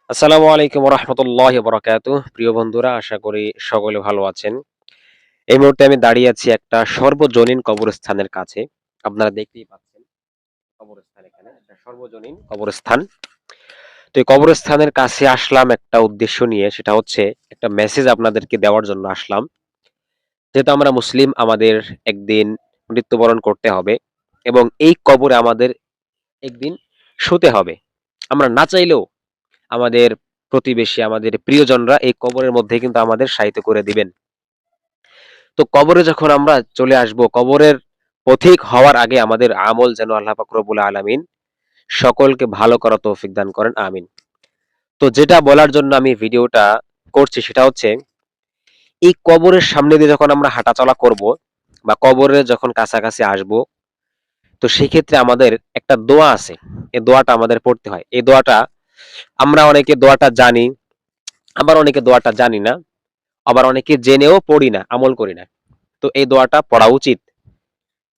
আসসালামু আলাইকুম রহমতুল্লাহি বরকাতুহ। প্রিয় বন্ধুরা, আশা করি সকলে ভালো আছেন। এই মুহূর্তে আমি দাঁড়িয়ে আছি একটা সর্বজনীন কবরস্থানের কাছে। আপনারা দেখতেই পাচ্ছেন কবরস্থান, এখানে একটা সর্বজনীন কবরস্থান। তো এই কবরস্থানের কাছে আসলাম একটা উদ্দেশ্য নিয়ে, সেটা হচ্ছে একটা মেসেজ আপনাদেরকে দেওয়ার জন্য আসলাম। যেহেতু আমরা মুসলিম, আমাদের একদিন মৃত্যুবরণ করতে হবে এবং এই কবরে আমাদের একদিন শুতে হবে। আমরা না চাইলেও আমাদের প্রতিবেশী, আমাদের প্রিয়জনরা এই কবরের মধ্যে কিন্তু আমাদের শায়িত করে দিবেন। তো কবরে যখন আমরা চলে আসব, কবরের পথিক হওয়ার আগে আমাদের আমল যেন আল্লাহ পাক রব্বুল আলামিন সকলকে ভালো করার তৌফিক দান করেন, আমিন। তো যেটা বলার জন্য আমি ভিডিওটা করছি সেটা হচ্ছে, এই কবরের সামনে দিয়ে যখন আমরা হাঁটাচলা করব বা কবরের যখন কাছাকাছি আসব, তো সেক্ষেত্রে আমাদের একটা দোয়া আছে। এই দোয়াটা আমাদের পড়তে হয়। এই দোয়াটা আমরা অনেকে দোয়াটা জানি, আবার অনেকে দোয়াটা জানি না, আবার অনেকে জেনেও পড়ি না, আমল করি না। তো এই দোয়াটা পড়া উচিত।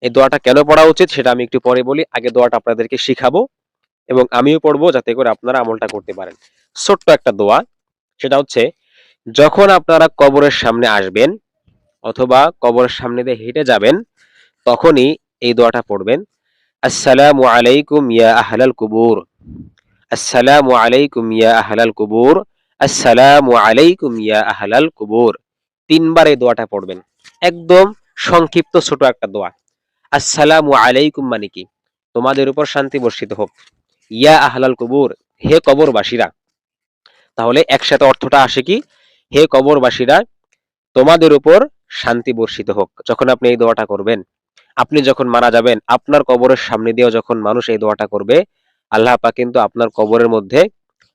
এই দোয়াটা কেন পড়া উচিত সেটা আমি একটু পরে বলি। আগে দোয়াটা আপনাদেরকে শিখাবো এবং আমিও পড়বো, যাতে করে আপনারা আমলটা করতে পারেন। ছোট্ট একটা দোয়া, সেটা হচ্ছে, যখন আপনারা কবরের সামনে আসবেন অথবা কবরের সামনে দিয়ে হেঁটে যাবেন, তখনই এই দোয়াটা পড়বেন। আসসালামু আলাইকুম ইয়া আহলাল কুবুর, আসসালামু আলাইকুম ইয়া আহলাল কুবুর, আসসালামু আলাইকুম ইয়া আহলাল কুবুর। তিনবার এই দোয়াটা পড়বেন। একদম সংক্ষিপ্ত ছোট একটা দোয়া। আসসালামু আলাইকুম মানে কি? তোমাদের উপর শান্তি বর্ষিত হোক। ইয়া আহলাল কুবুর, হে কবরবাসীরা। তাহলে একসাথে অর্থটা আসে কি? হে কবরবাসীরা, তোমাদের উপর শান্তি বর্ষিত হোক। যখন আপনি এই দোয়াটা করবেন, আপনি যখন মারা যাবেন, আপনার কবরের সামনে দিয়েও যখন মানুষ এই দোয়াটা করবে, আল্লাহ পাক কিন্তু আপনার কবরের মধ্যে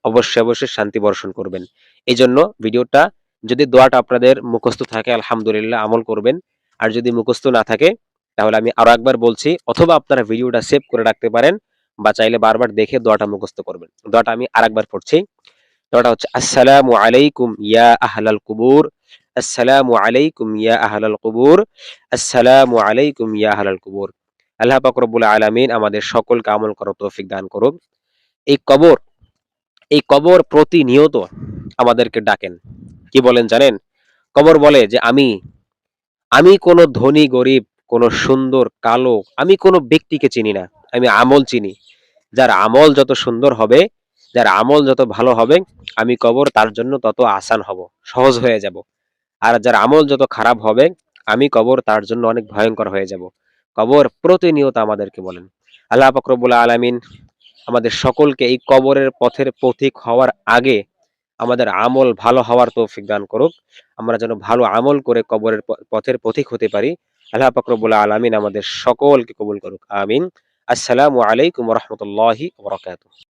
অবশ্যই অবশ্যই শান্তি বর্ষণ করবেন। এই জন্য ভিডিওটা, যদি দোয়াটা আপনাদের মুখস্থ থাকে আলহামদুলিল্লাহ, আমল করবেন। আর যদি মুখস্থ না থাকে, তাহলে আমি আরো একবার বলছি, অথবা আপনারা ভিডিওটা সেভ করে রাখতে পারেন, বা চাইলে বারবার দেখে দোয়াটা মুখস্থ করবেন। দোয়াটা আমি আরেকবার পড়ছি। দোয়াটা হচ্ছে, আসসালামু আলাইকুম ইয়া আহলাল কুবুর, আসসালামু আলাইকুম ইয়া আহলাল কুবুর, আসসালামু আলাইকুম ইয়া আহলাল কুবুর। আল্লাহ পাক রব্বুল আলামিন আমাদের সকলকে আমল করার তৌফিক দান করুন। এই কবর, এই কবর প্রতিনিয়ত আমাদেরকে ডাকেন। কি বলেন জানেন? কবর বলে যে, আমি আমি কোনো ধনী গরিব, কোনো সুন্দর কালো, আমি কোনো ব্যক্তিকে চিনি না। আমি আমল চিনি। যার আমল যত সুন্দর হবে, যার আমল যত ভালো হবে, আমি কবর তার জন্য তত আসান হব, সহজ হয়ে যাব। আর যার আমল যত খারাপ হবে, আমি কবর তার জন্য অনেক ভয়ঙ্কর হয়ে যাব। কবর প্রতিনিয়ত আমাদেরকে বলেন। আল্লাহ পাক রব্বুল আলামিন আমাদের সকলকে এই কবরের পথের পথিক হওয়ার আগে আমাদের আমল ভালো হওয়ার তৌফিক দান করুক। আমরা যেন ভালো আমল করে কবরের পথের পথিক হতে পারি। আল্লাহ পাক রব্বুল আলামিন আমাদের সকলকে কবুল করুক, আমিন। আসসালামু আলাইকুম ওয়া রাহমাতুল্লাহি ওয়া বারাকাতুহু।